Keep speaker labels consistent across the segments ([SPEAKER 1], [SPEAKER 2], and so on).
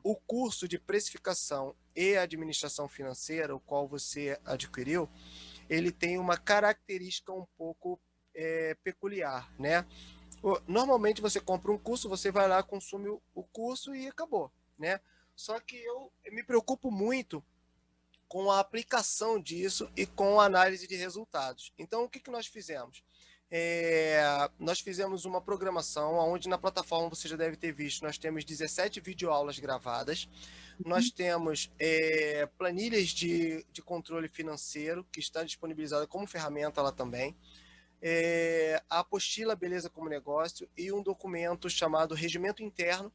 [SPEAKER 1] o curso de precificação e administração financeira, o qual você adquiriu, ele tem uma característica um pouco peculiar, né? Normalmente você compra um curso, você vai lá, consome o curso e acabou, né? Só que eu me preocupo muito com a aplicação disso e com a análise de resultados. Então, o que nós fizemos? Nós fizemos uma programação onde na plataforma você já deve ter visto, nós temos 17 videoaulas gravadas, nós temos planilhas de controle financeiro, que está disponibilizada como ferramenta lá também, a apostila Beleza como Negócio e um documento chamado Regimento Interno,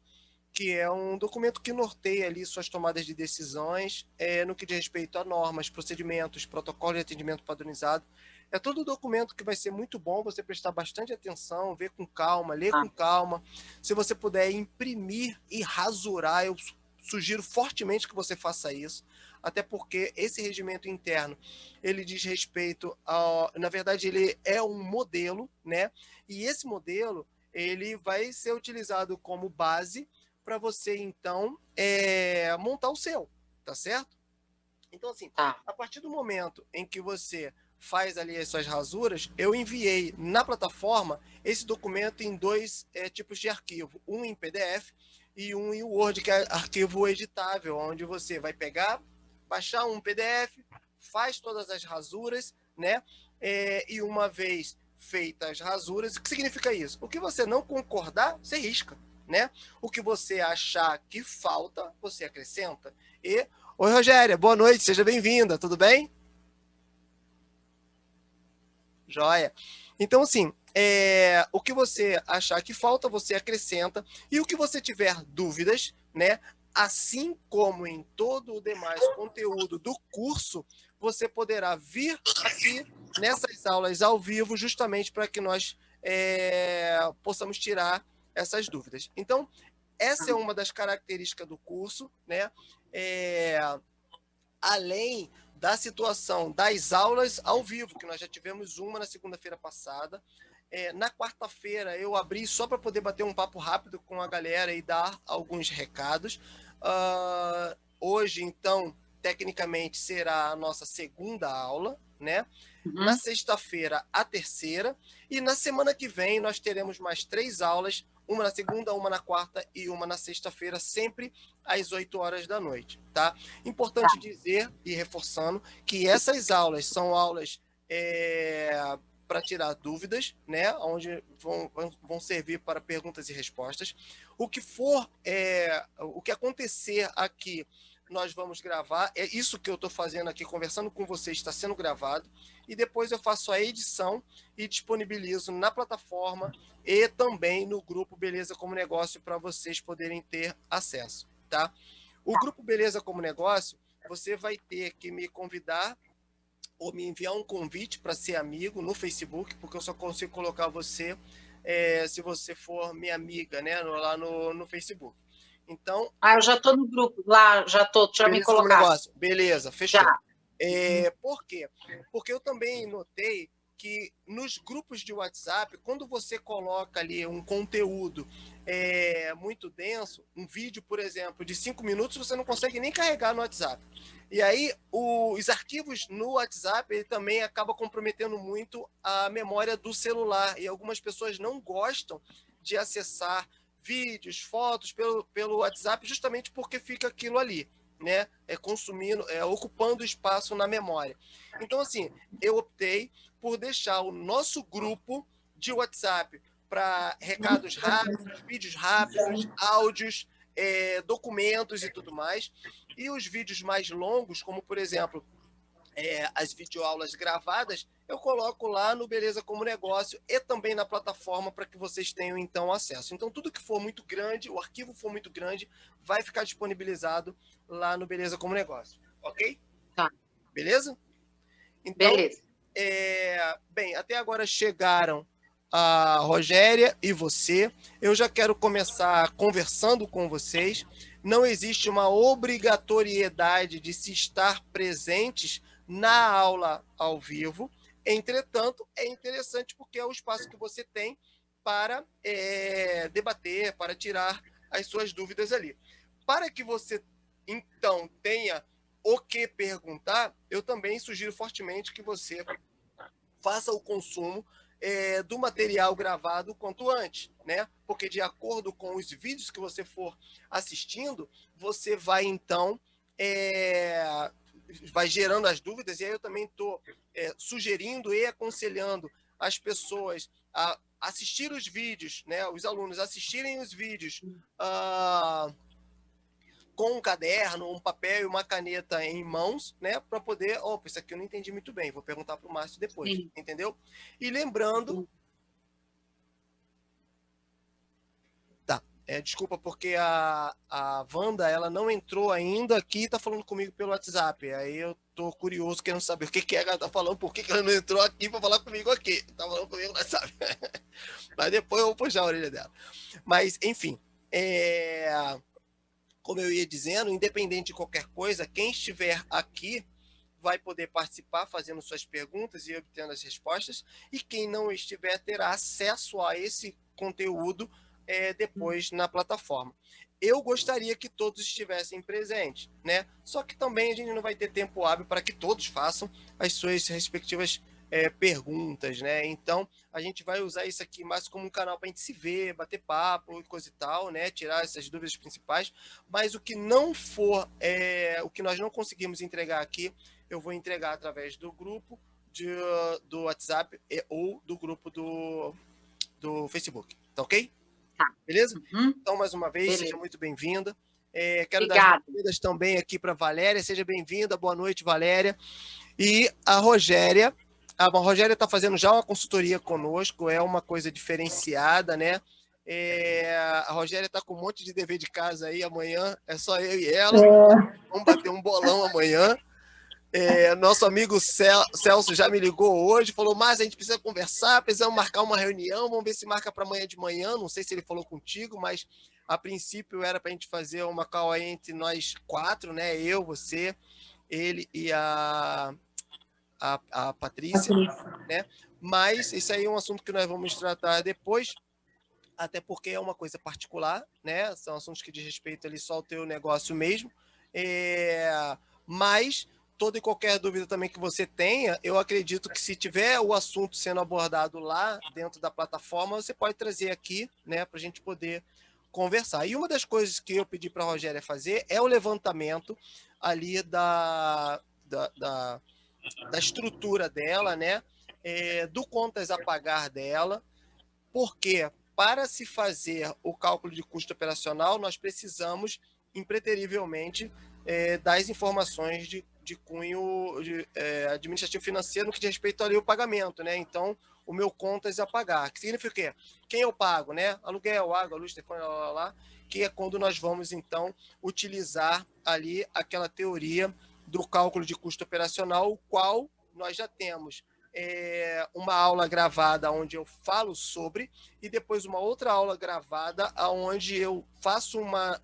[SPEAKER 1] que é um documento que norteia ali suas tomadas de decisões no que diz respeito a normas, procedimentos, protocolo de atendimento padronizado. É todo documento que vai ser muito bom você prestar bastante atenção, ver com calma, ler com calma. Se você puder imprimir e rasurar, eu sugiro fortemente que você faça isso, até porque esse regimento interno, ele diz respeito a, na verdade, ele é um modelo, né? E esse modelo, ele vai ser utilizado como base para você, então, montar o seu, tá certo? Então, assim, a partir do momento em que você faz ali as suas rasuras, eu enviei na plataforma esse documento em dois tipos de arquivo, um em PDF e um em Word, que é arquivo editável, onde você vai pegar, baixar um PDF, faz todas as rasuras, né? E uma vez feitas as rasuras, o que significa isso? O que você não concordar, você risca, né? O que você achar que falta, você acrescenta. Oi, Rogéria, boa noite, seja bem-vinda, tudo bem? Joia. Então, assim, o que você achar que falta, você acrescenta, e o que você tiver dúvidas, né? Assim como em todo o demais conteúdo do curso, você poderá vir aqui nessas aulas ao vivo, justamente para que nós possamos tirar essas dúvidas. Então, essa é uma das características do curso, né? Além da situação das aulas ao vivo, que nós já tivemos uma na segunda-feira passada. Na quarta-feira eu abri só para poder bater um papo rápido com a galera e dar alguns recados. Hoje, então, tecnicamente será a nossa segunda aula, né? Na sexta-feira, a terceira. E na semana que vem nós teremos mais 3 aulas, uma na segunda, uma na quarta e uma na sexta-feira, sempre às 8 horas da noite, tá? Importante dizer e reforçando que essas aulas são aulas para tirar dúvidas, né? Onde vão servir para perguntas e respostas. O que for, o que acontecer aqui, nós vamos gravar. É isso que eu estou fazendo aqui, conversando com vocês, está sendo gravado. E depois eu faço a edição e disponibilizo na plataforma e também no grupo Beleza como Negócio para vocês poderem ter acesso, tá? O grupo Beleza como Negócio, você vai ter que me convidar ou me enviar um convite para ser amigo no Facebook, porque eu só consigo colocar você se você for minha amiga, né, lá no Facebook. Então...
[SPEAKER 2] eu já estou no grupo lá, já me colocaram.
[SPEAKER 1] Beleza, fechou. Por quê? Porque eu também notei que nos grupos de WhatsApp, quando você coloca ali um conteúdo muito denso, um vídeo, por exemplo, de 5 minutos, você não consegue nem carregar no WhatsApp. E aí, os arquivos no WhatsApp, ele também acaba comprometendo muito a memória do celular. E algumas pessoas não gostam de acessar vídeos, fotos pelo WhatsApp, justamente porque fica aquilo ali, né? Consumindo, ocupando espaço na memória. Então, assim, eu optei por deixar o nosso grupo de WhatsApp para recados rápidos, vídeos rápidos, áudios, documentos e tudo mais. E os vídeos mais longos, como, por exemplo, as videoaulas gravadas, eu coloco lá no Beleza como Negócio e também na plataforma para que vocês tenham, então, acesso. Então, tudo que for muito grande, o arquivo for muito grande, vai ficar disponibilizado lá no Beleza como Negócio, ok?
[SPEAKER 2] Tá.
[SPEAKER 1] Beleza? Então,
[SPEAKER 2] beleza.
[SPEAKER 1] Bem, até agora chegaram a Rogéria e você. Eu já quero começar conversando com vocês. Não existe uma obrigatoriedade de se estar presentes na aula ao vivo. Entretanto, é interessante porque é o espaço que você tem para debater, para tirar as suas dúvidas ali. para que você, então, tenha o que perguntar, eu também sugiro fortemente que você faça o consumo do material gravado quanto antes, né? Porque de acordo com os vídeos que você for assistindo, você vai, então, vai gerando as dúvidas, e aí eu também estou sugerindo e aconselhando as pessoas a assistir os vídeos, né? Os alunos assistirem os vídeos com um caderno, um papel e uma caneta em mãos, né, para poder, opa, isso aqui eu não entendi muito bem, vou perguntar para o Márcio depois, sim, entendeu? E lembrando, tá, desculpa, porque a Wanda, ela não entrou ainda aqui, está falando comigo pelo WhatsApp, aí eu tô curioso, querendo saber o que que ela tá falando, por que ela não entrou aqui para falar comigo aqui, tá falando comigo no WhatsApp, mas depois eu vou puxar a orelha dela. Mas, enfim, como eu ia dizendo, independente de qualquer coisa, quem estiver aqui vai poder participar fazendo suas perguntas e obtendo as respostas, e quem não estiver terá acesso a esse conteúdo depois na plataforma. Eu gostaria que todos estivessem presentes, né? Só que também a gente não vai ter tempo hábil para que todos façam as suas respectivas perguntas, né? Então, a gente vai usar isso aqui mais como um canal para a gente se ver, bater papo e coisa e tal, né? Tirar essas dúvidas principais, mas o que não for, o que nós não conseguimos entregar aqui, eu vou entregar através do grupo do WhatsApp ou do grupo do Facebook, tá ok?
[SPEAKER 2] Tá.
[SPEAKER 1] Beleza?
[SPEAKER 2] Uhum.
[SPEAKER 1] Então, mais uma vez, seja muito bem-vinda. Quero
[SPEAKER 2] Obrigada.
[SPEAKER 1] dar as bem-vindas também aqui para a Valéria. Seja bem-vinda, boa noite, Valéria. E a Rogéria está fazendo já uma consultoria conosco, é uma coisa diferenciada, né? A Rogéria está com um monte de dever de casa aí amanhã, é só eu e ela. Vamos bater um bolão amanhã. Nosso amigo Celso já me ligou hoje, falou, mas a gente precisa conversar, precisamos marcar uma reunião, vamos ver se marca para amanhã de manhã, não sei se ele falou contigo, mas a princípio era para a gente fazer uma call aí entre nós 4, né? Eu, você, ele e a Patrícia, né? Mas isso aí é um assunto que nós vamos tratar depois, até porque é uma coisa particular, né? São assuntos que diz respeito ali só ao teu negócio mesmo. Mas toda e qualquer dúvida também que você tenha, eu acredito que se tiver o assunto sendo abordado lá dentro da plataforma, você pode trazer aqui, né, para a gente poder conversar. E uma das coisas que eu pedi para a Rogéria fazer é o levantamento ali da estrutura dela, né, do contas a pagar dela, porque para se fazer o cálculo de custo operacional, nós precisamos, impreterivelmente, das informações de cunho administrativo financeiro no que diz respeito ali ao pagamento, né? Então, o meu contas a pagar, que significa o quê? Quem eu pago, né? Aluguel, água, luz, telefone, lá, que é quando nós vamos, então, utilizar ali aquela teoria do cálculo de custo operacional, o qual nós já temos uma aula gravada onde eu falo sobre, e depois uma outra aula gravada onde eu faço uma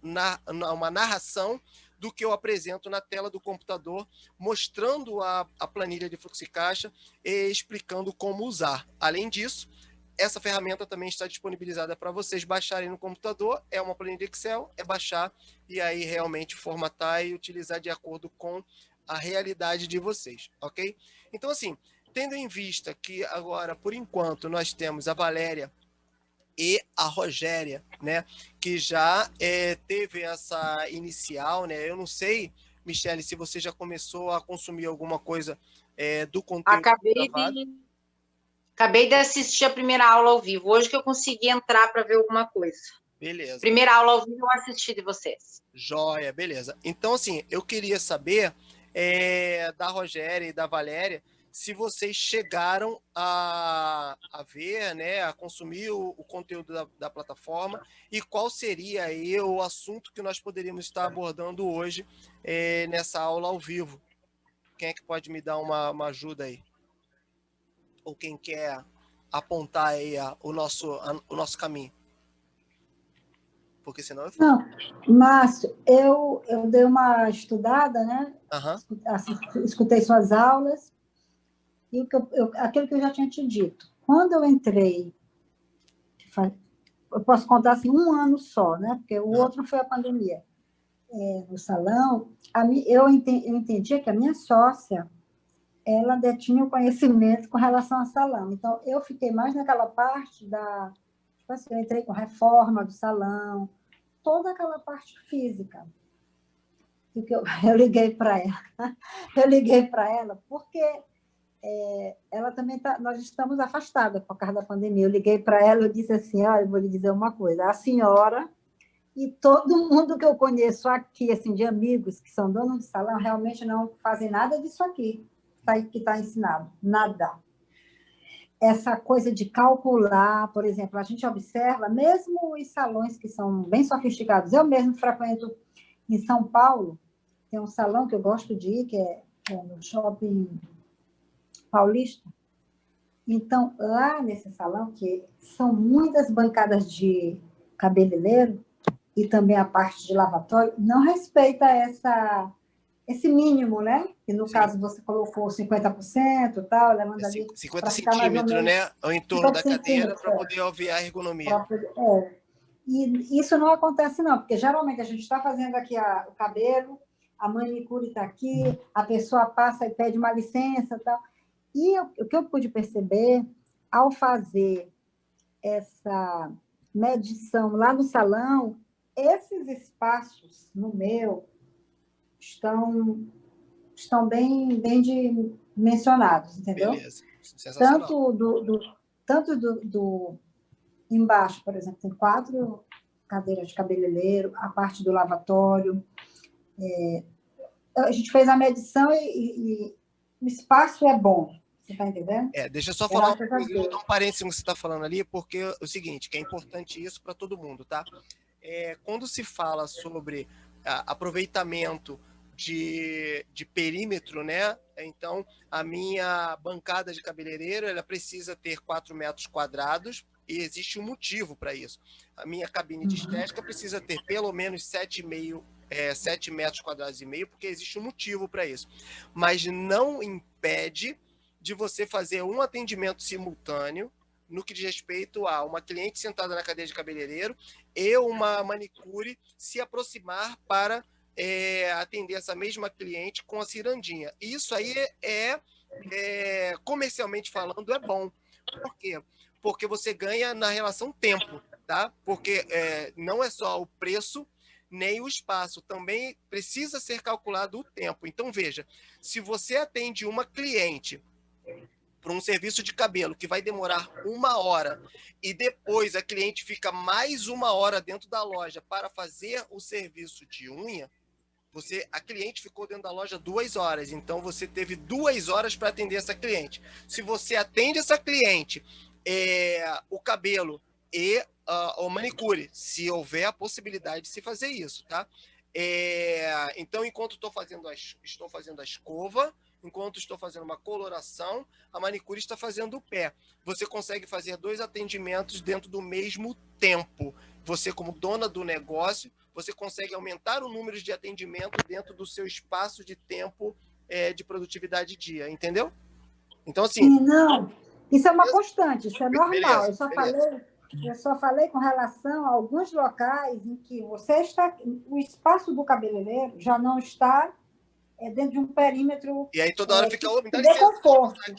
[SPEAKER 1] narração do que eu apresento na tela do computador, mostrando a planilha de fluxo e caixa e explicando como usar. Além disso, essa ferramenta também está disponibilizada para vocês baixarem no computador, é uma planilha Excel, é baixar e aí realmente formatar e utilizar de acordo com a realidade de vocês, ok? Então, assim, tendo em vista que agora, por enquanto, nós temos a Valéria e a Rogéria, né, que já teve essa inicial, né? Eu não sei, Michele, se você já começou a consumir alguma coisa do conteúdo gravado.
[SPEAKER 2] Acabei de assistir a primeira aula ao vivo. Hoje que eu consegui entrar para ver alguma coisa.
[SPEAKER 1] Beleza.
[SPEAKER 2] Primeira aula ao vivo eu assisti de vocês.
[SPEAKER 1] Joia, beleza. Então, assim, eu queria saber da Rogéria e da Valéria se vocês chegaram a ver, né, a consumir o conteúdo da plataforma e qual seria aí o assunto que nós poderíamos estar abordando hoje nessa aula ao vivo. Quem é que pode me dar uma ajuda aí? Ou quem quer apontar aí o nosso caminho? Porque senão eu fico...
[SPEAKER 3] Não, Márcio, eu dei uma estudada, né?
[SPEAKER 1] Uhum.
[SPEAKER 3] Escutei suas aulas, e aquilo que eu já tinha te dito. Quando eu entrei, eu posso contar assim, 1 ano só, né? Porque o outro foi a pandemia. no salão, eu entendia que a minha sócia, ela detinha o conhecimento com relação ao salão. Então, eu fiquei mais naquela parte tipo assim, eu entrei com reforma do salão, toda aquela parte física. E que eu liguei para ela. Eu liguei para ela porque ela também nós estamos afastadas por causa da pandemia. Eu liguei para ela e disse assim, olha, eu vou lhe dizer uma coisa, a senhora e todo mundo que eu conheço aqui, assim, de amigos que são donos de salão, realmente não fazem nada disso aqui que está ensinado. Nada. Essa coisa de calcular, por exemplo, a gente observa, mesmo os salões que são bem sofisticados, eu mesmo frequento em São Paulo, tem um salão que eu gosto de ir, que é no Shopping Paulista. Então, lá nesse salão, que são muitas bancadas de cabeleireiro, e também a parte de lavatório, não respeita esse mínimo, né? Que no caso você colocou 50%, tal, levando ali
[SPEAKER 1] 50 centímetros, né? Em torno da cadeira para poder obviar a ergonomia.
[SPEAKER 3] E isso não acontece, não, porque geralmente a gente está fazendo aqui o cabelo, a manicure está aqui, a pessoa passa e pede uma licença, tal. E o que eu pude perceber, ao fazer essa medição lá no salão, esses espaços no meu estão bem dimensionados, entendeu?
[SPEAKER 1] Beleza. Sensacional.
[SPEAKER 3] Tanto do embaixo, por exemplo, tem 4 cadeiras de cabeleireiro, a parte do lavatório. A gente fez a medição e o espaço é bom. Você está entendendo?
[SPEAKER 1] Deixa eu só falar um parênteses no que você está falando ali, porque é o seguinte, que é importante isso para todo mundo, tá? Quando se fala sobre aproveitamento de perímetro, né? Então, a minha bancada de cabeleireiro, ela precisa ter 4 metros quadrados e existe um motivo para isso. A minha cabine de estética precisa ter pelo menos 7,5 7 metros quadrados e meio, porque existe um motivo para isso. Mas não impede de você fazer um atendimento simultâneo no que diz respeito a uma cliente sentada na cadeira de cabeleireiro e uma manicure se aproximar para atender essa mesma cliente com a cirandinha. Isso aí comercialmente falando, é bom. Por quê? Porque você ganha na relação tempo, tá? Porque não é só o preço, nem o espaço, também precisa ser calculado o tempo. Então, veja, se você atende uma cliente para um serviço de cabelo que vai demorar 1 hora e depois a cliente fica mais 1 hora dentro da loja para fazer o serviço de unha, a cliente ficou dentro da loja 2 horas, então você teve 2 horas para atender essa cliente. Se você atende essa cliente, o cabelo e o manicure, se houver a possibilidade de se fazer isso, tá? Então, enquanto estou fazendo a escova, enquanto estou fazendo uma coloração, a manicure está fazendo o pé. Você consegue fazer 2 atendimentos dentro do mesmo tempo. Você, como dona do negócio, você consegue aumentar o número de atendimento dentro do seu espaço de tempo de produtividade dia, entendeu? Então, assim...
[SPEAKER 3] Sim, não, isso é uma constante, isso é normal.
[SPEAKER 1] Beleza,
[SPEAKER 3] Eu só falei com relação a alguns locais em que o espaço do cabeleireiro já não está dentro de um perímetro.
[SPEAKER 1] E aí toda hora fica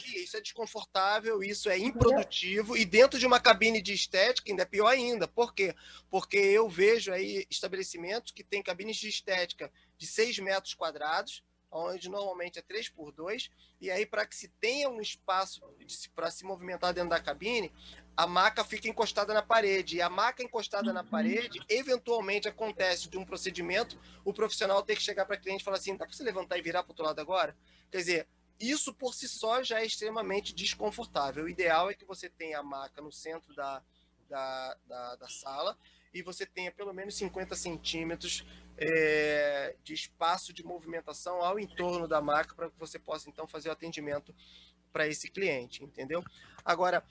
[SPEAKER 1] isso é desconfortável, isso é improdutivo, e dentro de uma cabine de estética ainda é pior ainda. Por quê? Porque eu vejo aí estabelecimentos que têm cabines de estética de 6 metros quadrados, onde normalmente é 3x2, e aí para que se tenha um espaço para se movimentar dentro da cabine, a maca fica encostada na parede, e a maca encostada na parede, eventualmente acontece de um procedimento, o profissional ter que chegar para a cliente e falar assim, dá para você levantar e virar para o outro lado agora? Quer dizer, isso por si só já é extremamente desconfortável. O ideal é que você tenha a maca no centro da sala, e você tenha pelo menos 50 centímetros de espaço de movimentação ao entorno da maca para que você possa, então, fazer o atendimento para esse cliente, entendeu? Agora,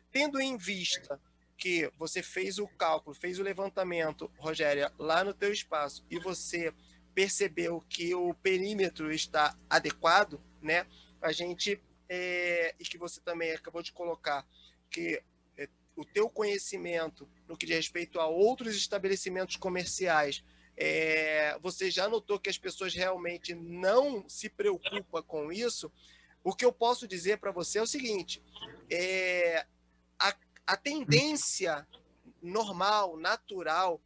[SPEAKER 1] tendo em vista que você fez o cálculo, fez o levantamento, Rogéria, lá no teu espaço, e você percebeu que o perímetro está adequado, né? A gente, e que você também acabou de colocar, que o teu conhecimento no que diz respeito a outros estabelecimentos comerciais você já notou que as pessoas realmente não se preocupam com isso, o que eu posso dizer para você é o seguinte, a tendência normal, natural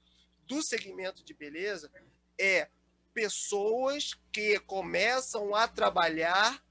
[SPEAKER 1] do segmento de beleza é pessoas que começam a trabalhar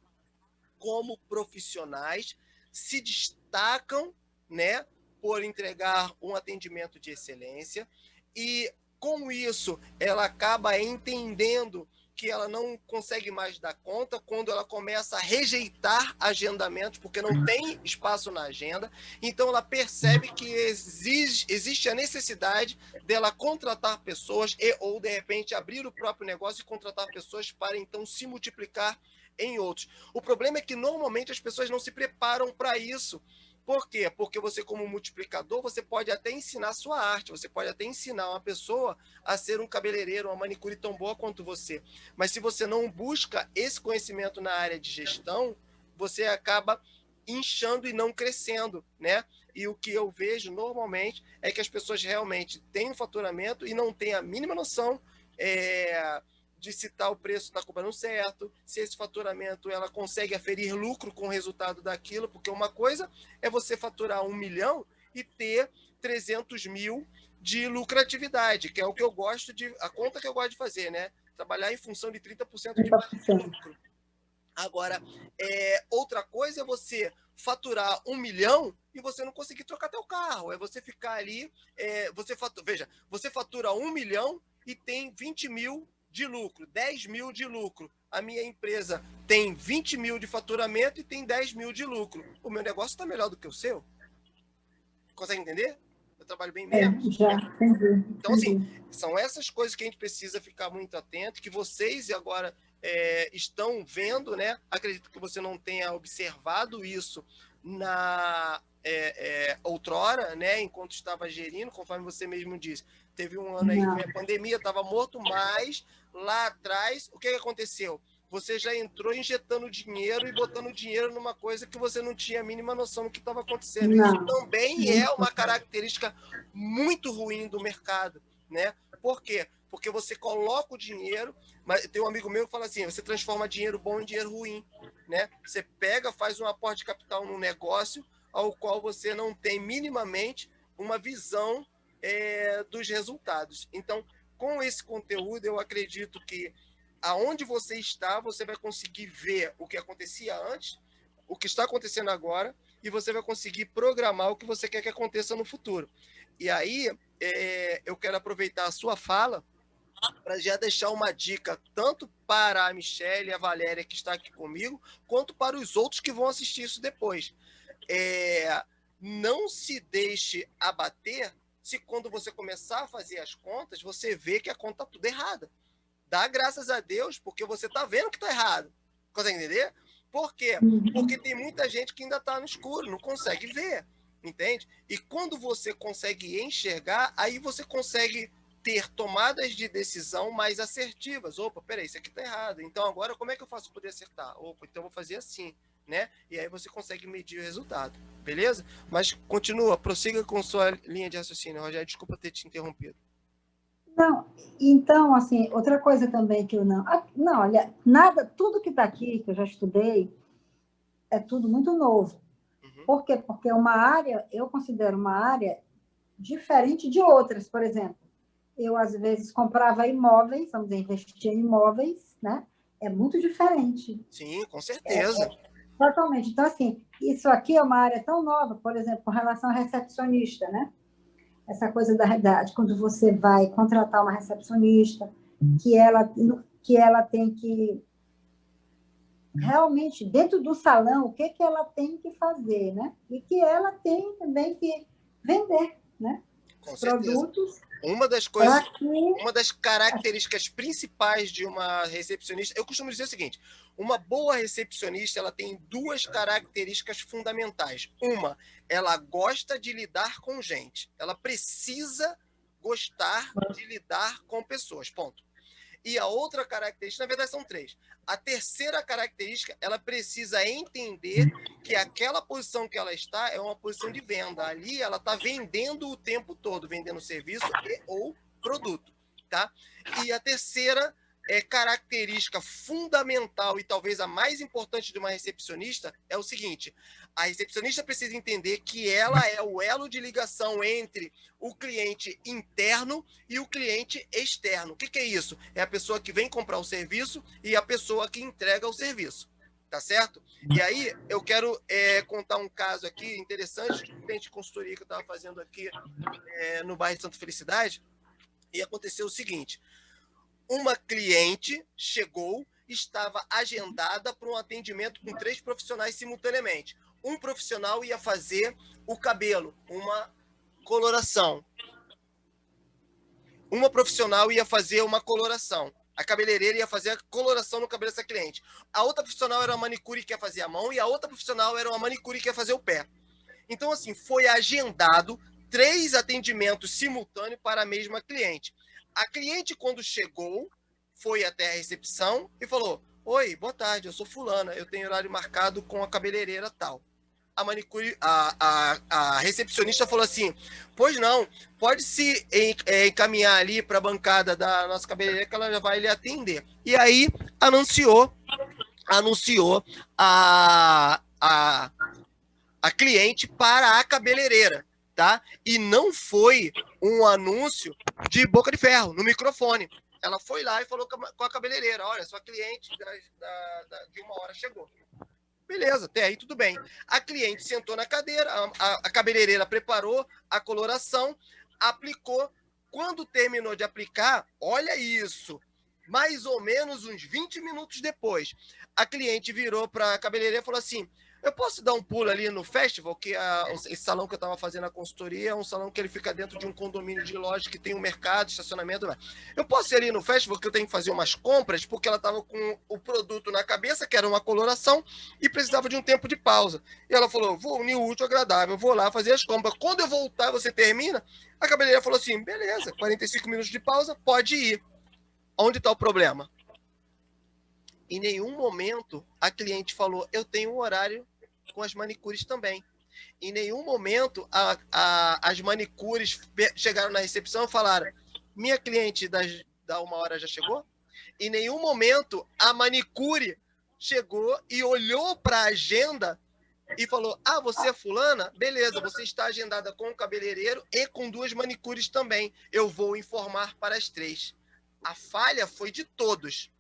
[SPEAKER 1] como profissionais, se destacam, né, por entregar um atendimento de excelência e, com isso, ela acaba entendendo que ela não consegue mais dar conta quando ela começa a rejeitar agendamentos, porque não tem espaço na agenda. Então, ela percebe que existe a necessidade dela contratar pessoas ou, de repente, abrir o próprio negócio e contratar pessoas para, então, se multiplicar em outros. O problema é que, normalmente, as pessoas não se preparam para isso. Por quê? Porque você, como multiplicador, você pode até ensinar a sua arte, você pode até ensinar uma pessoa a ser um cabeleireiro, uma manicure tão boa quanto você. Mas se você não busca esse conhecimento na área de gestão, você acaba inchando e não crescendo, né? E o que eu vejo normalmente é que as pessoas realmente têm um faturamento e não têm a mínima noção de se tal preço está cobrando certo, se esse faturamento ela consegue aferir lucro com o resultado daquilo, porque uma coisa é você faturar 1 milhão e ter 300 mil de lucratividade, que é o que eu gosto a conta que eu gosto de fazer, né? Trabalhar em função de 30% de lucro. Agora, outra coisa é você faturar 1 milhão e você não conseguir trocar teu carro, é você ficar ali, você fatura 1 milhão e tem 20 mil de lucro, 10 mil de lucro. A minha empresa tem 20 mil de faturamento e tem 10 mil de lucro. O meu negócio está melhor do que o seu. Consegue entender? Eu trabalho bem menos.
[SPEAKER 3] Já, entendi.
[SPEAKER 1] Então, assim, são essas coisas que a gente precisa ficar muito atento, que vocês agora estão vendo, né? Acredito que você não tenha observado isso outrora, né? Enquanto estava gerindo, conforme você mesmo disse. Teve um ano aí que a pandemia estava morto, mas lá atrás, o que aconteceu? Você já entrou injetando dinheiro e botando dinheiro numa coisa que você não tinha a mínima noção do que estava acontecendo. Isso também é uma característica muito ruim do mercado, né? Por quê? Porque você coloca o dinheiro, mas tem um amigo meu que fala assim, você transforma dinheiro bom em dinheiro ruim, né? Você pega, faz um aporte de capital num negócio ao qual você não tem minimamente uma visão dos resultados. Então, com esse conteúdo, eu acredito que aonde você está, você vai conseguir ver o que acontecia antes, o que está acontecendo agora, e você vai conseguir programar o que você quer que aconteça no futuro. E aí, eu quero aproveitar a sua fala para já deixar uma dica tanto para a Michelle e a Valéria, que está aqui comigo, quanto para os outros que vão assistir isso depois. Não se deixe abater se quando você começar a fazer as contas, você vê que a conta está tudo errada. Dá graças a Deus, porque você está vendo que está errado. Consegue entender? Por quê? Porque tem muita gente que ainda está no escuro, não consegue ver, entende? E quando você consegue enxergar, aí você consegue ter tomadas de decisão mais assertivas. Opa, peraí, isso aqui está errado. Então, agora, como é que eu faço para poder acertar? Opa, então eu vou fazer assim, né? E aí você consegue medir o resultado, beleza? Mas continua, prossiga com sua linha de raciocínio, Rogério. Desculpa ter te interrompido.
[SPEAKER 3] Não, então, assim, outra coisa também que eu não... Não, olha, tudo que está aqui, que eu já estudei, é tudo muito novo. Por quê? Porque é uma área, eu considero uma área diferente de outras, por exemplo. Eu, às vezes, comprava imóveis, vamos dizer, investia em imóveis, né? É muito diferente.
[SPEAKER 1] Sim, com certeza.
[SPEAKER 3] Totalmente. Então, assim, isso aqui é uma área tão nova, por exemplo, com relação a recepcionista, né? Essa coisa da realidade, quando você vai contratar uma recepcionista, que ela tem que realmente, dentro do salão, o que ela tem que fazer, né? E que ela tem também que vender, né?
[SPEAKER 1] Com
[SPEAKER 3] os produtos.
[SPEAKER 1] Uma das características principais de uma recepcionista, eu costumo dizer o seguinte, uma boa recepcionista, ela tem 2 características fundamentais. Uma, ela gosta de lidar com gente. Ela precisa gostar de lidar com pessoas, ponto. E a outra característica, na verdade, são 3. A terceira característica, ela precisa entender que aquela posição que ela está é uma posição de venda. Ali, ela está vendendo o tempo todo, vendendo serviço ou produto. tá? E a terceira característica fundamental e talvez a mais importante de uma recepcionista é o seguinte: a recepcionista precisa entender que ela é o elo de ligação entre o cliente interno e o cliente externo. O que é isso? É a pessoa que vem comprar o serviço e a pessoa que entrega o serviço. Tá certo? E aí eu quero contar um caso aqui interessante de um cliente de consultoria que eu estava fazendo aqui no bairro de Santa Felicidade, e aconteceu o seguinte: uma cliente chegou, estava agendada para um atendimento com 3 profissionais simultaneamente. Um profissional ia fazer o cabelo, uma coloração. Uma profissional ia fazer uma coloração. A cabeleireira ia fazer a coloração no cabelo dessa cliente. A outra profissional era uma manicure que ia fazer a mão e a outra profissional era uma manicure que ia fazer o pé. Então, assim, foi agendado 3 atendimentos simultâneos para a mesma cliente. A cliente, quando chegou, foi até a recepção e falou: oi, boa tarde, eu sou fulana, eu tenho horário marcado com a cabeleireira tal. A manicure, a recepcionista falou assim: pois não, pode se encaminhar ali para a bancada da nossa cabeleireira que ela já vai lhe atender. E aí anunciou a cliente para a cabeleireira, tá? E não foi um anúncio de boca de ferro, no microfone. Ela foi lá e falou com a cabeleireira: olha, sua cliente de 1 hora chegou. Beleza, até aí tudo bem. A cliente sentou na cadeira, a cabeleireira preparou a coloração, aplicou. Quando terminou de aplicar, olha isso, mais ou menos uns 20 minutos depois, a cliente virou para a cabeleireira e falou assim: eu posso dar um pulo ali no festival, que esse salão que eu estava fazendo a consultoria é um salão que ele fica dentro de um condomínio de loja que tem um mercado, estacionamento. Eu posso ir ali no festival que eu tenho que fazer umas compras, porque ela estava com o produto na cabeça, que era uma coloração, e precisava de um tempo de pausa. E ela falou: vou unir o útil ao agradável, vou lá fazer as compras. Quando eu voltar, você termina? A cabeleireira falou assim: beleza, 45 minutos de pausa, pode ir. Onde está o problema? Em nenhum momento a cliente falou: eu tenho um horário com as manicures também. Em nenhum momento as manicures chegaram na recepção e falaram: minha cliente da 1 hora já chegou? Em nenhum momento a manicure chegou e olhou para a agenda e falou: ah, você é fulana? Beleza, você está agendada com o cabeleireiro e com 2 manicures também. Eu vou informar para as 3. A falha foi de todos.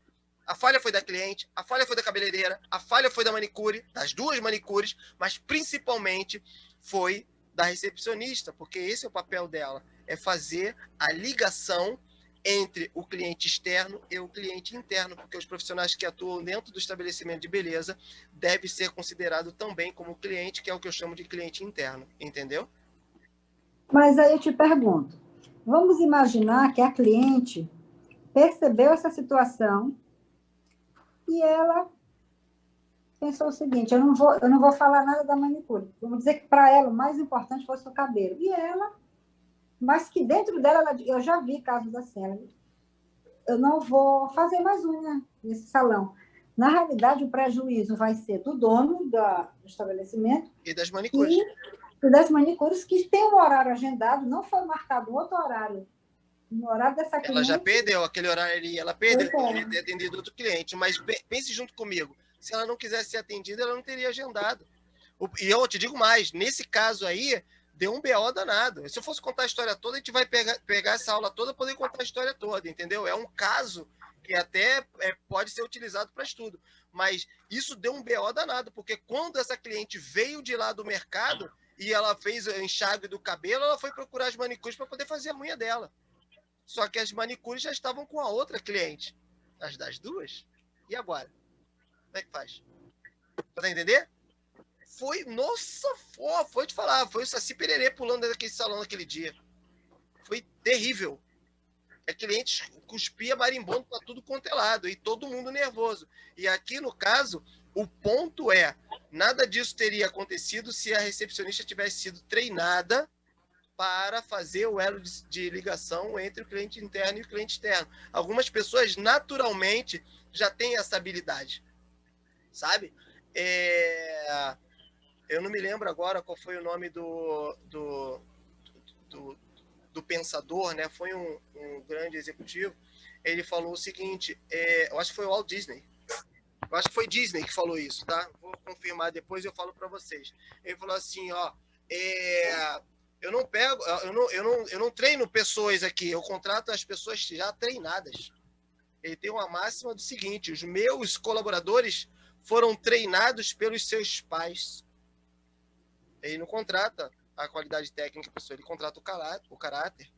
[SPEAKER 1] A falha foi da cliente, a falha foi da cabeleireira, a falha foi da manicure, das 2 manicures, mas principalmente foi da recepcionista, porque esse é o papel dela, é fazer a ligação entre o cliente externo e o cliente interno, porque os profissionais que atuam dentro do estabelecimento de beleza devem ser considerados também como cliente, que é o que eu chamo de cliente interno, entendeu?
[SPEAKER 3] Mas aí eu te pergunto, vamos imaginar que a cliente percebeu essa situação e ela pensou o seguinte: eu não vou falar nada da manicure. Vamos dizer que para ela o mais importante fosse o cabelo. E ela, mas que dentro dela, eu já vi casos assim: eu não vou fazer mais unha nesse salão. Na realidade, o prejuízo vai ser do dono do estabelecimento
[SPEAKER 1] e das manicures.
[SPEAKER 3] E das manicures, que tem um horário agendado, não foi marcado outro horário. No horário dessa cliente...
[SPEAKER 1] Ela já perdeu aquele horário ali, ela perdeu, poderia ter atendido outro cliente, mas pense junto comigo, se ela não quisesse ser atendida, ela não teria agendado. E eu te digo mais, nesse caso aí, deu um BO danado. Se eu fosse contar a história toda, a gente vai pegar essa aula toda e poder contar a história toda, entendeu? É um caso que até pode ser utilizado para estudo, mas isso deu um BO danado, porque quando essa cliente veio de lá do mercado e ela fez o enxágue do cabelo, ela foi procurar as manicures para poder fazer a unha dela. Só que as manicures já estavam com a outra cliente. As das 2? E agora? Como é que faz? Pra entender? Foi, nossa, foi te falar, foi o Saci Pererê pulando dentro daquele salão naquele dia. Foi terrível. A cliente cuspia marimbondo para tudo quanto é lado, e todo mundo nervoso. E aqui, no caso, o ponto é: nada disso teria acontecido se a recepcionista tivesse sido treinada para fazer o elo de ligação entre o cliente interno e o cliente externo. Algumas pessoas, naturalmente, já têm essa habilidade, sabe? Eu não me lembro agora qual foi o nome do do pensador, né? Foi um grande executivo. Ele falou o seguinte, eu acho que foi o Walt Disney. Eu acho que foi Disney que falou isso, tá? Vou confirmar depois e eu falo para vocês. Ele falou assim, ó, eu não treino pessoas aqui, eu contrato as pessoas já treinadas. Ele tem uma máxima do seguinte, os meus colaboradores foram treinados pelos seus pais. Ele não contrata a qualidade técnica da pessoa, ele contrata o caráter.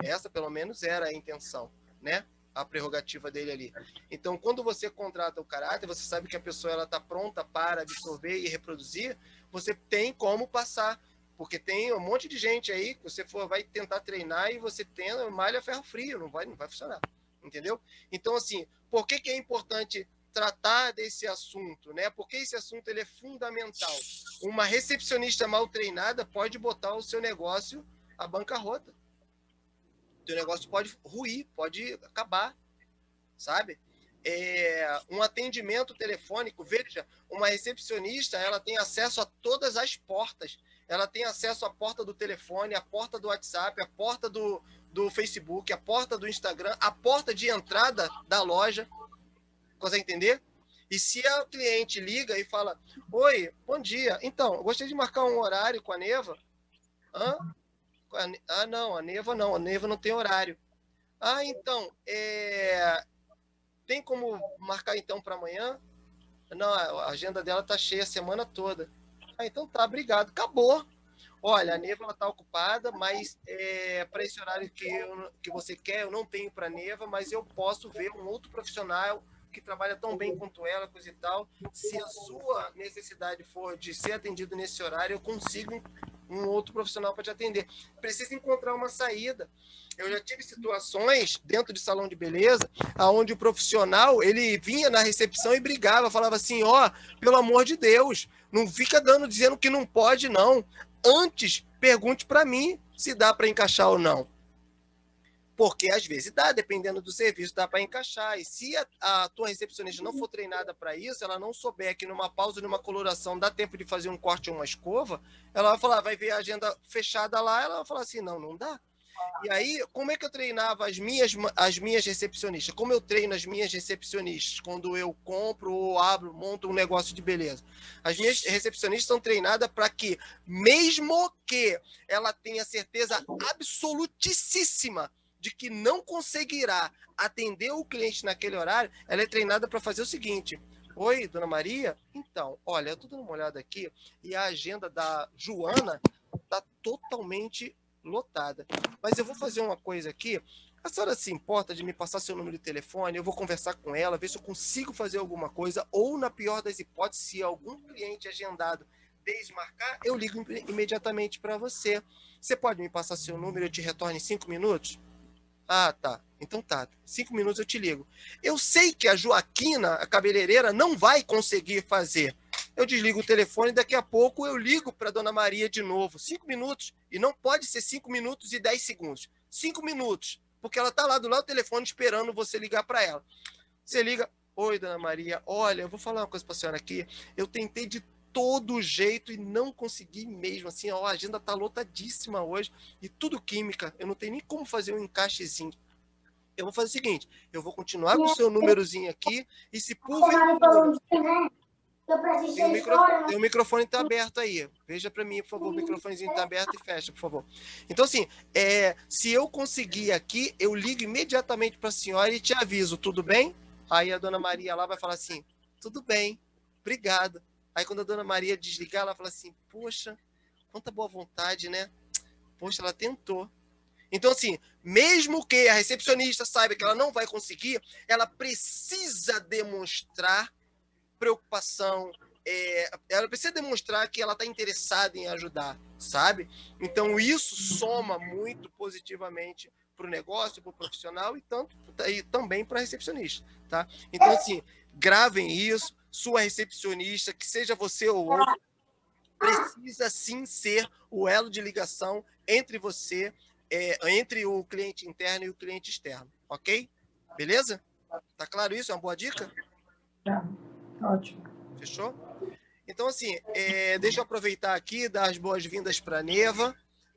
[SPEAKER 1] Essa, pelo menos, era a intenção, né? A prerrogativa dele ali. Então, quando você contrata o caráter, você sabe que a pessoa está pronta para absorver e reproduzir, você tem como passar. Porque tem um monte de gente aí que você vai tentar treinar e você malha ferro frio, não vai funcionar. Entendeu? Então, assim, por que é importante tratar desse assunto, né? Porque esse assunto ele é fundamental. Uma recepcionista mal treinada pode botar o seu negócio à bancarrota. O seu negócio pode ruir, pode acabar, sabe? Um atendimento telefônico, veja, uma recepcionista, ela tem acesso a todas as portas. Ela tem acesso à porta do telefone, à porta do WhatsApp, à porta do Facebook, à porta do Instagram, à porta de entrada da loja. Consegue entender? E se a cliente liga e fala, oi, bom dia, então, eu gostaria de marcar um horário com a Neva. Não, a Neva não tem horário. Então, tem como marcar então para amanhã? Não, a agenda dela tá cheia a semana toda. Então tá, obrigado. Acabou. Olha, a Neva está ocupada, mas para esse horário que você quer, eu não tenho para a Neva, mas eu posso ver um outro profissional que trabalha tão bem quanto ela, coisa e tal. Se a sua necessidade for de ser atendido nesse horário, eu consigo um outro profissional para te atender. Precisa encontrar uma saída. Eu já tive situações dentro de salão de beleza, onde o profissional ele vinha na recepção e brigava, falava assim, pelo amor de Deus, não fica dizendo que não pode, não. Antes, pergunte para mim se dá para encaixar ou não. Porque às vezes dá, dependendo do serviço, dá para encaixar. E se a tua recepcionista não for treinada para isso, ela não souber que numa pausa, numa coloração, dá tempo de fazer um corte ou uma escova, ela vai falar, vai ver a agenda fechada lá, ela vai falar assim, não dá. E aí, como é que eu treinava as minhas recepcionistas? Como eu treino as minhas recepcionistas? Quando eu compro ou monto um negócio de beleza. As minhas recepcionistas são treinadas para que, mesmo que ela tenha certeza absolutíssima de que não conseguirá atender o cliente naquele horário, ela é treinada para fazer o seguinte. Oi, dona Maria? Então, olha, eu estou dando uma olhada aqui e a agenda da Joana está totalmente lotada. Mas eu vou fazer uma coisa aqui. A senhora se importa de me passar seu número de telefone? Eu vou conversar com ela, ver se eu consigo fazer alguma coisa. Ou, na pior das hipóteses, se algum cliente agendado desmarcar, eu ligo imediatamente para você. Você pode me passar seu número e eu te retorno em 5 minutos? Tá. Então tá. 5 minutos eu te ligo. Eu sei que a Joaquina, a cabeleireira, não vai conseguir fazer. Eu desligo o telefone e daqui a pouco eu ligo para a dona Maria de novo. 5 minutos. E não pode ser 5 minutos e 10 segundos. 5 minutos. Porque ela está lá do lado do telefone esperando você ligar para ela. Você liga. Oi, dona Maria. Olha, eu vou falar uma coisa para a senhora aqui. Eu tentei de todo jeito e não consegui mesmo. Assim, a agenda está lotadíssima hoje. E tudo química. Eu não tenho nem como fazer um encaixezinho. Eu vou fazer o seguinte. Eu vou continuar com o seu númerozinho aqui. E se porventura... O microfone está aberto aí. Veja para mim, por favor. O microfonezinho está aberto e fecha, por favor. Então, assim, se eu conseguir aqui, eu ligo imediatamente para a senhora e te aviso, tudo bem? Aí a dona Maria lá vai falar assim, tudo bem, obrigado. Aí quando a dona Maria desligar, ela fala assim, poxa, quanta boa vontade, né? Poxa, ela tentou. Então, assim, mesmo que a recepcionista saiba que ela não vai conseguir, ela precisa demonstrar preocupação, ela precisa demonstrar que ela está interessada em ajudar, sabe? Então, isso soma muito positivamente para o negócio, para o profissional e também para a recepcionista, tá? Então, assim, gravem isso, sua recepcionista, que seja você ou outro, precisa sim ser o elo de ligação entre você, entre o cliente interno e o cliente externo, ok? Beleza? Tá claro isso? É uma boa dica?
[SPEAKER 3] Tá. Ótimo.
[SPEAKER 1] Fechou? Então, assim, deixa eu aproveitar aqui, dar as boas-vindas para a Neva,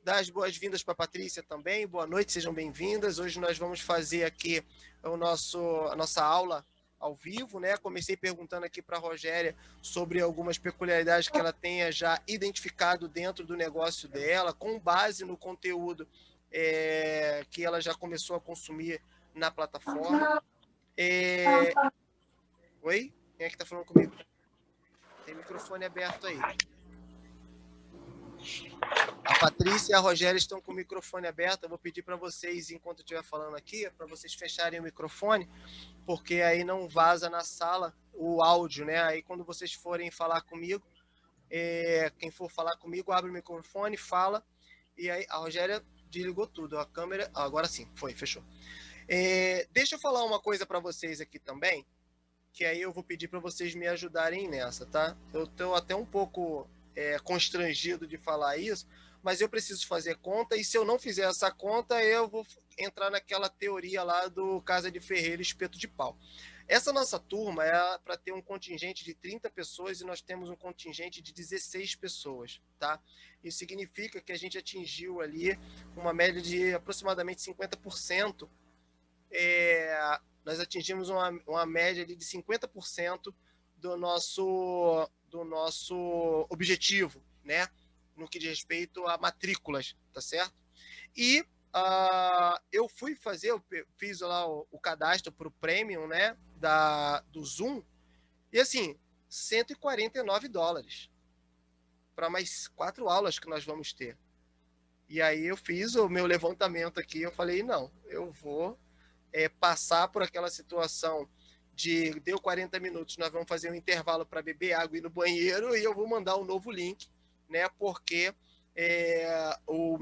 [SPEAKER 1] dar as boas-vindas para a Patrícia também. Boa noite, sejam bem-vindas. Hoje nós vamos fazer aqui a nossa aula ao vivo, né? Comecei perguntando aqui para a Rogéria sobre algumas peculiaridades que ela tenha já identificado dentro do negócio dela, com base no conteúdo que ela já começou a consumir na plataforma. Oi? Quem é que está falando comigo? Tem microfone aberto aí. A Patrícia e a Rogéria estão com o microfone aberto. Eu vou pedir para vocês, enquanto eu estiver falando aqui, para vocês fecharem o microfone, porque aí não vaza na sala o áudio, né? Aí quando vocês forem falar comigo, quem for falar comigo, abre o microfone, fala, e aí a Rogéria desligou tudo. A câmera, agora sim, fechou. Deixa eu falar uma coisa para vocês aqui também, que aí eu vou pedir para vocês me ajudarem nessa, tá? Eu estou até um pouco constrangido de falar isso, mas eu preciso fazer conta, e se eu não fizer essa conta, eu vou entrar naquela teoria lá do Casa de Ferreira, espeto de pau. Essa nossa turma é para ter um contingente de 30 pessoas e nós temos um contingente de 16 pessoas, tá? Isso significa que a gente atingiu ali uma média de aproximadamente 50%. Nós atingimos uma média de 50% do nosso objetivo, né? No que diz respeito a matrículas, tá certo? E eu fiz lá o cadastro para o Premium, né? Do Zoom, e assim, $149 para mais 4 aulas que nós vamos ter. E aí eu fiz o meu levantamento aqui, eu falei, não, eu vou passar por aquela situação de deu 40 minutos, nós vamos fazer um intervalo para beber água e ir no banheiro, e eu vou mandar um novo link, né? Porque o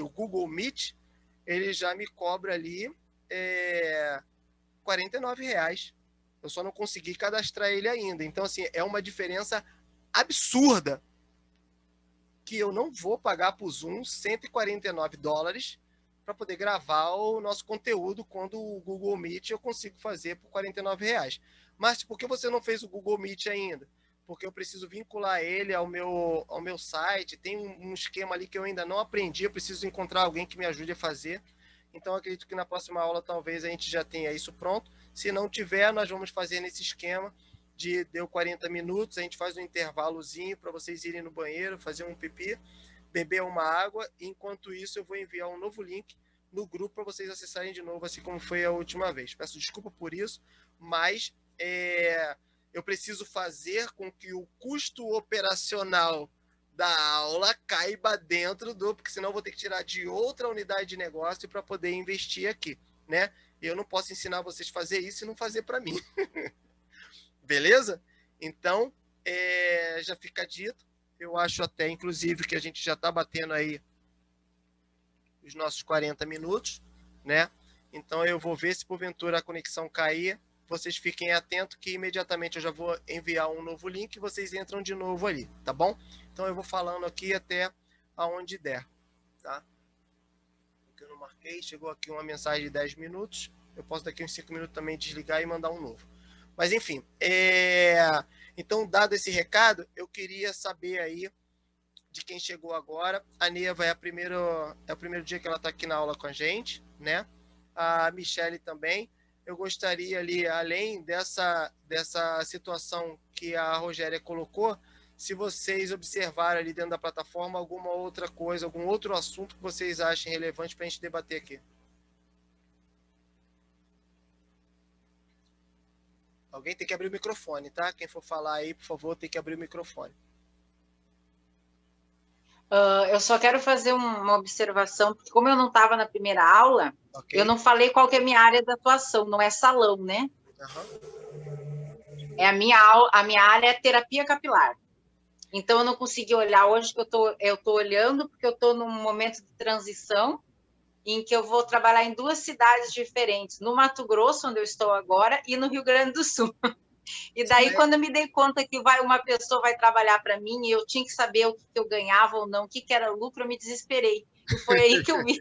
[SPEAKER 1] Google Meet, ele já me cobra ali R$49. Eu só não consegui cadastrar ele ainda. Então, assim, é uma diferença absurda que eu não vou pagar para o Zoom $149 para poder gravar o nosso conteúdo quando o Google Meet eu consigo fazer por R$49. Mas por que você não fez o Google Meet ainda? Porque eu preciso vincular ele ao meu site, tem um esquema ali que eu ainda não aprendi, eu preciso encontrar alguém que me ajude a fazer. Então, acredito que na próxima aula talvez a gente já tenha isso pronto. Se não tiver, nós vamos fazer nesse esquema deu 40 minutos, a gente faz um intervalozinho para vocês irem no banheiro, fazer um pipi, beber uma água, e enquanto isso eu vou enviar um novo link no grupo para vocês acessarem de novo, assim como foi a última vez. Peço desculpa por isso, mas eu preciso fazer com que o custo operacional da aula caiba dentro porque senão eu vou ter que tirar de outra unidade de negócio para poder investir aqui, né? Eu não posso ensinar vocês a fazer isso e não fazer para mim. Beleza? Então, já fica dito. Eu acho até, inclusive, que a gente já está batendo aí os nossos 40 minutos, né? Então, eu vou ver se porventura a conexão cair. Vocês fiquem atentos que imediatamente eu já vou enviar um novo link e vocês entram de novo ali, tá bom? Então, eu vou falando aqui até aonde der, tá? O que eu não marquei, chegou aqui uma mensagem de 10 minutos. Eu posso daqui uns 5 minutos também desligar e mandar um novo. Mas, enfim, então, dado esse recado, eu queria saber aí de quem chegou agora. A Neva é o primeiro dia que ela está aqui na aula com a gente, né? A Michele também. Eu gostaria ali, além dessa situação que a Rogéria colocou, se vocês observarem ali dentro da plataforma alguma outra coisa, algum outro assunto que vocês achem relevante para a gente debater aqui. Alguém tem que abrir o microfone, tá? Quem for falar aí, por favor, tem que abrir o microfone.
[SPEAKER 2] Eu só quero fazer uma observação, porque como eu não estava na primeira aula, okay, eu não falei qual que é a minha área de atuação, não é salão, né? Uhum. A minha área é terapia capilar. Então, eu não consegui olhar hoje, que eu tô olhando, porque eu estou num momento de transição, em que eu vou trabalhar em 2 cidades diferentes, no Mato Grosso, onde eu estou agora, e no Rio Grande do Sul. E daí, quando eu me dei conta que uma pessoa vai trabalhar para mim, e eu tinha que saber o que eu ganhava ou não, o que era lucro, eu me desesperei. E foi aí que eu vi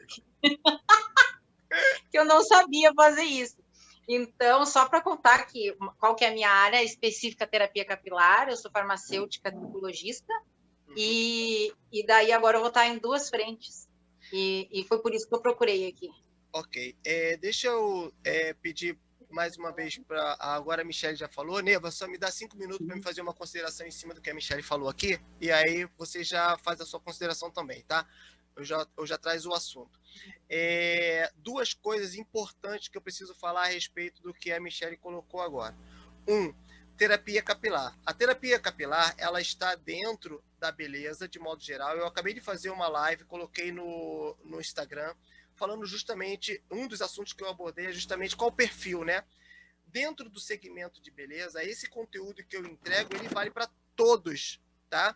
[SPEAKER 2] que eu não sabia fazer isso. Então, só para contar qual que é a minha área específica, terapia capilar, eu sou farmacêutica, tricologista, e daí agora eu vou estar em 2 frentes. E foi por isso que eu procurei aqui.
[SPEAKER 1] Ok. Deixa eu pedir mais uma vez para... Agora a Michelle já falou. Neva, só me dá 5 minutos para me fazer uma consideração em cima do que a Michelle falou aqui, e aí você já faz a sua consideração também, tá? Eu já traz o assunto. Duas coisas importantes que eu preciso falar a respeito do que a Michelle colocou agora. Terapia capilar. A terapia capilar, ela está dentro da beleza, de modo geral. Eu acabei de fazer uma live, coloquei no Instagram, falando justamente, um dos assuntos que eu abordei é justamente qual o perfil, né? Dentro do segmento de beleza, esse conteúdo que eu entrego, ele vale para todos, tá?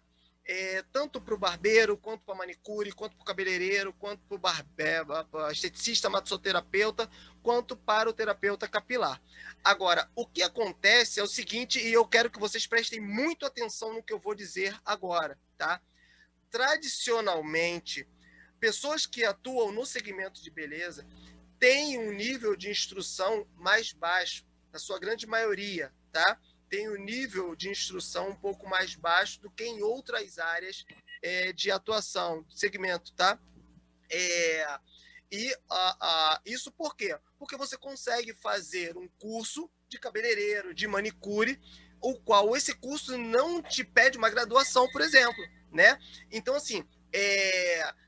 [SPEAKER 1] Tanto para o barbeiro, quanto para manicure, quanto para o cabeleireiro, quanto para o esteticista, massoterapeuta, quanto para o terapeuta capilar. Agora, o que acontece é o seguinte, e eu quero que vocês prestem muito atenção no que eu vou dizer agora, tá? Tradicionalmente, pessoas que atuam no segmento de beleza têm um nível de instrução mais baixo, na sua grande maioria, tá? Tem um nível de instrução um pouco mais baixo do que em outras áreas de atuação, de segmento, tá? Isso por quê? Porque você consegue fazer um curso de cabeleireiro, de manicure, o qual esse curso não te pede uma graduação, por exemplo, né? Então, assim,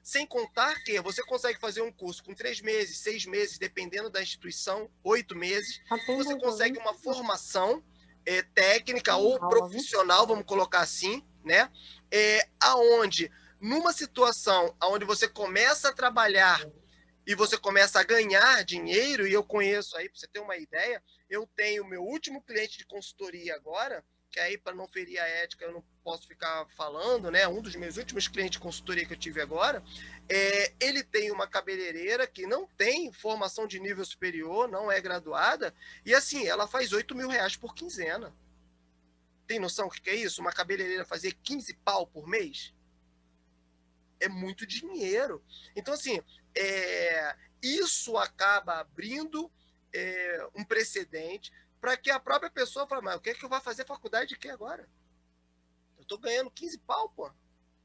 [SPEAKER 1] sem contar que você consegue fazer um curso com 3 meses, 6 meses, dependendo da instituição, 8 meses, você consegue uma formação técnica ou profissional, vamos colocar assim, né? Aonde, numa situação onde você começa a trabalhar e você começa a ganhar dinheiro, e eu conheço aí, para você ter uma ideia, eu tenho meu último cliente de consultoria agora, que aí, para não ferir a ética, eu não posso ficar falando, né? Um dos meus últimos clientes de consultoria que eu tive agora, ele tem uma cabeleireira que não tem formação de nível superior, não é graduada, e assim, ela faz R$8.000 por quinzena. Tem noção do que é isso? Uma cabeleireira fazer 15 pau por mês? É muito dinheiro. Então, assim, isso acaba abrindo um precedente para que a própria pessoa fale, mas o que é que eu vou fazer faculdade de quê agora? Eu estou ganhando 15 pau, pô.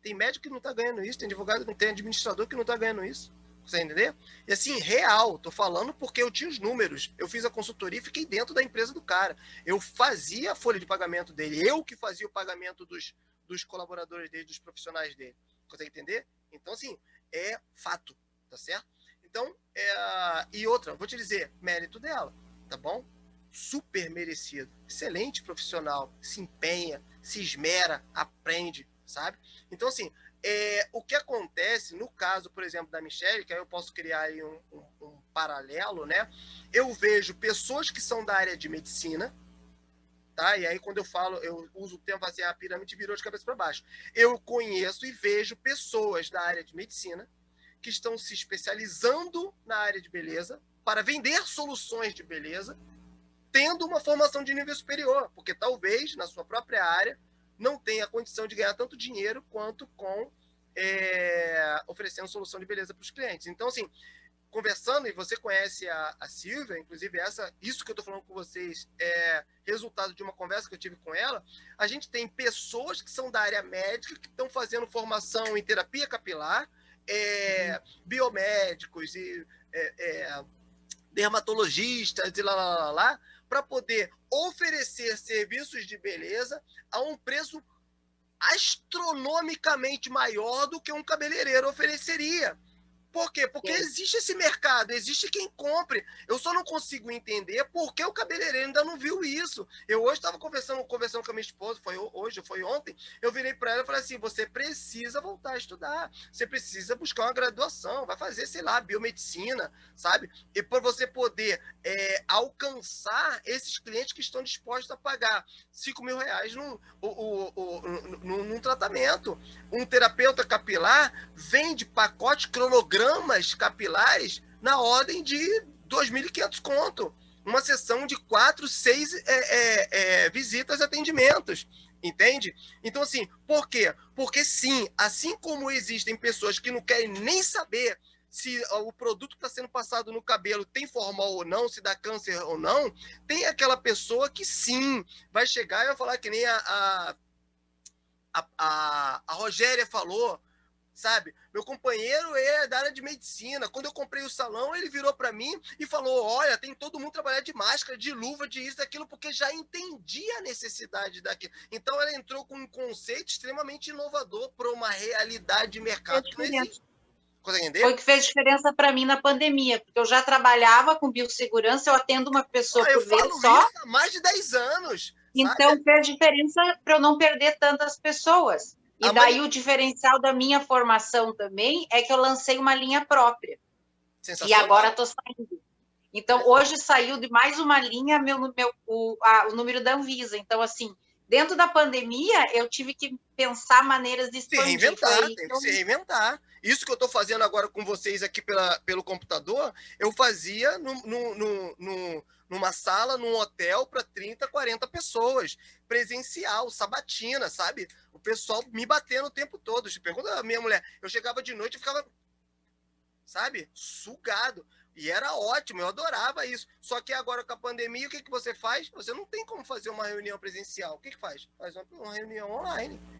[SPEAKER 1] Tem médico que não está ganhando isso, tem advogado que não tem, administrador que não está ganhando isso. Você entender? E assim, real, tô falando porque eu tinha os números. Eu fiz a consultoria e fiquei dentro da empresa do cara. Eu fazia a folha de pagamento dele, eu que fazia o pagamento dos colaboradores dele, dos profissionais dele. Consegue entender? Então, assim, é fato, tá certo? Então, e outra, vou te dizer, mérito dela, tá bom? Super merecido. Excelente profissional, se empenha, se esmera, aprende, sabe? Então, assim, o que acontece, no caso, por exemplo, da Michelle, que aí eu posso criar aí um paralelo, né? Eu vejo pessoas que são da área de medicina, tá? E aí, quando eu falo, eu uso o termo assim, a pirâmide virou de cabeça para baixo. Eu conheço e vejo pessoas da área de medicina que estão se especializando na área de beleza para vender soluções de beleza, tendo uma formação de nível superior, porque talvez, na sua própria área, não tenha a condição de ganhar tanto dinheiro quanto com oferecendo solução de beleza para os clientes. Então, assim, conversando, e você conhece a Silvia, inclusive isso que eu estou falando com vocês é resultado de uma conversa que eu tive com ela, a gente tem pessoas que são da área médica, que estão fazendo formação em terapia capilar, biomédicos e dermatologistas e lá, para poder oferecer serviços de beleza a um preço astronomicamente maior do que um cabeleireiro ofereceria. Por quê? Porque existe esse mercado, existe quem compre. Eu só não consigo entender por que o cabeleireiro ainda não viu isso. Eu hoje estava conversando com a minha esposa, foi ontem, eu virei para ela e falei assim, você precisa voltar a estudar, você precisa buscar uma graduação, vai fazer, sei lá, biomedicina, sabe? E para você poder alcançar esses clientes que estão dispostos a pagar R$5.000 num tratamento. Um terapeuta capilar vende pacote cronogramas capilares na ordem de 2.500 conto. Uma sessão de 4, 6 visitas e atendimentos. Entende? Então, assim, por quê? Porque sim, assim como existem pessoas que não querem nem saber se o produto que está sendo passado no cabelo tem formol ou não, se dá câncer ou não, tem aquela pessoa que sim, vai chegar e vai falar que nem a Rogéria falou, sabe? Meu companheiro é da área de medicina. Quando eu comprei o salão, ele virou para mim e falou: olha, tem todo mundo trabalhar de máscara, de luva, de isso, daquilo, porque já entendia a necessidade daquilo. Então ela entrou com um conceito extremamente inovador para uma realidade de mercado que não existe. Consegue entender?
[SPEAKER 2] Foi o que fez diferença para mim na pandemia, porque eu já trabalhava com biossegurança, eu atendo uma pessoa por vez só.
[SPEAKER 1] Isso há mais de 10 anos.
[SPEAKER 2] Então,
[SPEAKER 1] sabe?
[SPEAKER 2] fez diferença para eu não perder tantas pessoas. E daí o diferencial da minha formação também é que eu lancei uma linha própria. E agora estou saindo. Então, hoje saiu de mais uma linha o número da Anvisa. Então, assim, dentro da pandemia, eu tive que pensar maneiras de expandir.
[SPEAKER 1] Tem que se reinventar. Isso que eu estou fazendo agora com vocês aqui pelo computador, eu fazia numa sala, num hotel para 30, 40 pessoas, presencial, sabatina, sabe? O pessoal me batendo o tempo todo. Pergunta a minha mulher, eu chegava de noite e ficava, sabe, sugado. E era ótimo, eu adorava isso. Só que agora com a pandemia, o que você faz? Você não tem como fazer uma reunião presencial. O que faz? Faz uma reunião online.